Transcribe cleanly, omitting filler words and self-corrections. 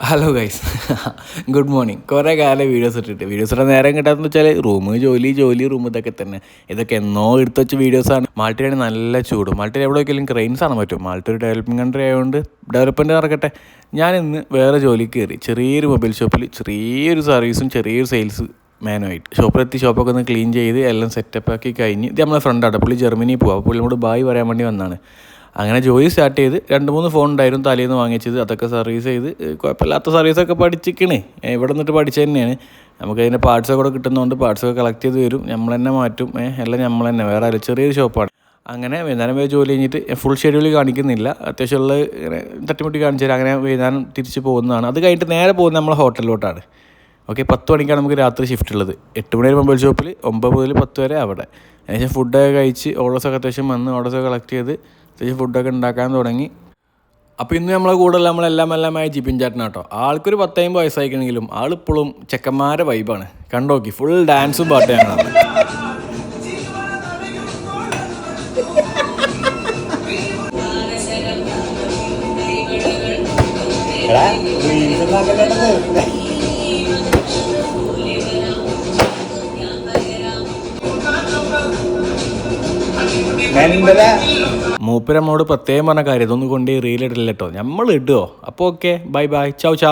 Hello guys, good morning. കുറേ കാലം videos ഇടാൻ നേരം കിട്ടാമെന്ന് വെച്ചാൽ ജോലി റൂം ഇതൊക്കെ തന്നെ. ഇതൊക്കെ എന്നോ എടുത്ത് വെച്ച വീഡിയോസാണ്. മാൾട്ടയാണ് നല്ല ചൂട്. മാൾട്ടയിൽ എവിടെ വയ്ക്കലും ക്രെയിൻസ് ആണ് പറ്റും. മാൾട്ട ഒരു ഡെവലപ്പിംഗ് കൺട്രി ആയതുകൊണ്ട് ഡെവലപ്മെൻറ്റ് നടക്കട്ടെ. ഞാൻ ഇന്ന് വേറെ ജോലിക്ക് കയറി. ചെറിയൊരു മൊബൈൽ ഷോപ്പിൽ ചെറിയൊരു സർവീസും ചെറിയൊരു സെയിൽസ് മാനുമായിട്ട് ഷോപ്പിലെത്തി. ഷോപ്പൊക്കെ ഒന്ന് ക്ലീൻ ചെയ്ത് എല്ലാം സെറ്റപ്പ് ആക്കി കഴിഞ്ഞ് ഇത് നമ്മളെ ഫ്രണ്ടാണ്. പുള്ളി ജർമ്മനിയിൽ പോവാം. പുള്ളിയോട് ബായ് പറയാൻ വേണ്ടി വന്നതാണ്. അങ്ങനെ ജോലി സ്റ്റാർട്ട് ചെയ്ത് 2-3 ഫോൺ ഉണ്ടായിരുന്നു തലേന്ന് വാങ്ങിച്ചത്. അതൊക്കെ സർവീസ് ചെയ്ത് കുഴപ്പമില്ലാത്ത സർവീസൊക്കെ പഠിച്ചിക്കണേ. ഇവിടെ നിന്നിട്ട് പഠിച്ചു തന്നെയാണ്. നമുക്ക് അതിൻ്റെ പാർട്സൊക്കെ കൂടെ കിട്ടുന്നതുകൊണ്ട് പാർട്സൊക്കെ കളക്ട് ചെയ്ത് വരും. നമ്മൾ തന്നെ മാറ്റും. എല്ലാം നമ്മൾ തന്നെ, വേറെ ആരും. ചെറിയൊരു ഷോപ്പാണ്. അങ്ങനെ വൈകുന്നേരം പോയി ജോലി കഴിഞ്ഞിട്ട് ഫുൾ ഷെഡ്യൂൾ കാണിക്കുന്നില്ല. അത്യാവശ്യമുള്ള ഇങ്ങനെ തട്ടിമുട്ടി കാണിച്ചു തരാം. അങ്ങനെ വൈകുന്നേരം തിരിച്ച് പോകുന്നതാണ്. അത് കഴിഞ്ഞിട്ട് നേരെ പോകുന്നത് നമ്മളെ ഹോട്ടലിലോട്ടാണ്. ഓക്കെ, 10 മണിക്കാണ് നമുക്ക് രാത്രി ഷിഫ്റ്റ് ഉള്ളത്. 8 മണി വരെ മൊബൈൽ ഷോപ്പിൽ, 9 മുതൽ 10 വരെ അവിടെ. അതിനുശേഷം ഫുഡൊക്കെ കഴിച്ച് ഓർഡേഴ്സൊക്കെ അത്യാവശ്യം വന്ന് ഓർഡേഴ്സൊക്കെ കളക്ട് ചെയ്ത് അത്യാവശ്യം ഫുഡൊക്കെ ഉണ്ടാക്കാൻ തുടങ്ങി. അപ്പോൾ ഇന്ന് നമ്മളെ കൂടെ എല്ലാമായി ജിബിൻ ചേട്ടനാട്ടോ. ആൾക്കൊരു 10-50 വയസ്സായിക്കണമെങ്കിലും ആളിപ്പോഴും ചെക്കന്മാരെ വൈബാണ്. കണ്ടോക്കി ഫുൾ ഡാൻസും പാട്ട് ഞങ്ങളാണ്. മൂപ്പരമ്മോട് പ്രത്യേകം പറഞ്ഞ കാര്യം, ഇതൊന്നും കൊണ്ട് റീലിടില്ല കേട്ടോ. നമ്മൾ ഇടുമോ? അപ്പോൾ ഓക്കെ, ബൈ ബൈ, ചൗ ചാ.